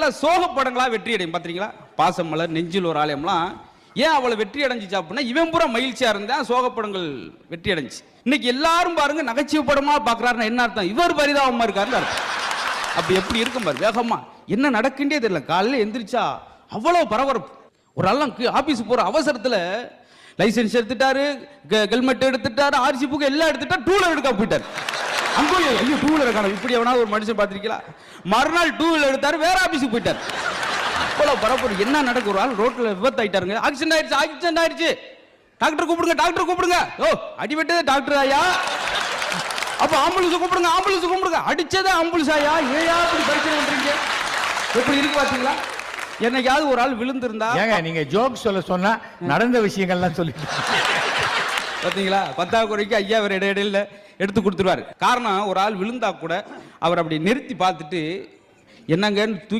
நேரத்தில் சோக படங்களா வெற்றி அடையும் பாத்தீங்களா? பாசமலர், நெஞ்சில் ஒரு ஆலயம்லாம் ஏன் அவளை வெற்றி அடைஞ்சிச்சு அப்படின்னா இவன் பூரா மகிழ்ச்சியா இருந்தா சோக படங்கள் வெற்றி அடைஞ்சு. இன்னைக்கு எல்லாரும் பாருங்க நகைச்சுவை படமா பாக்குறாருன்னா என்ன அர்த்தம்? இவர் பரிதாபமா இருக்காருன்னு அர்த்தம். அப்படி எப்படி இருக்கும் பாரு, வேகமா என்ன நடக்குன்றே தெரியல. காலையில எந்திரிச்சா அவ்வளவு பரபரப்பு. ஒரு ஆள் ஆபீஸ் போற அவசரத்துல லைசன்ஸ் எடுத்துட்டாரு, ஹெல்மெட் எடுத்துட்டாரு, ஆர்சி புக் எல்லாம் எடுத்துட்டா டூ வீலர் எடுக்க போயிட்டாரு. அங்கே ஐயோ டூ வீலர் காணும், இப்படி எவனா ஒரு மனுஷன் பார்த்திருக்கீங்களா? மறுநாள் டூ வீலர் எடுத்தாரு, வேற ஆபீஸுக்கு போயிட்டாரு. அவ்வளவு பரபரப்பு. என்ன நடக்கும்? ஒரு ஆள் ரோட்ல விபத்து ஆயிட்டாருங்க, ஆக்சிடென்ட் ஆயிடுச்சு, டாக்டர் கூப்பிடுங்க. ஓ அடிபட்டது டாக்டர் ஐயா, அப்ப ஆம்புலன்ஸ் கூப்பிடுங்க. அடிச்சதே ஆம்புலன்ஸ் ஐயா, ஏயா இப்படி பிரச்சனை பண்றீங்க? எப்படி இருக்கு பாத்தீங்களா? என்னைக்காவது ஒரு ஆள் விழுந்திருந்தா நீங்க ஜோக் சொல்ல சொன்னா நடந்த விஷயங்கள்லாம் சொல்லி பாத்தீங்களா? 10வது குறைக்கு ஐயா அவர் இடையில எடுத்து கொடுத்துருவாரு. காரணம், ஒரு ஆள் விழுந்தா கூட அவர் அப்படி நிறுத்தி பார்த்துட்டு என்னங்கன்னு தூக்கி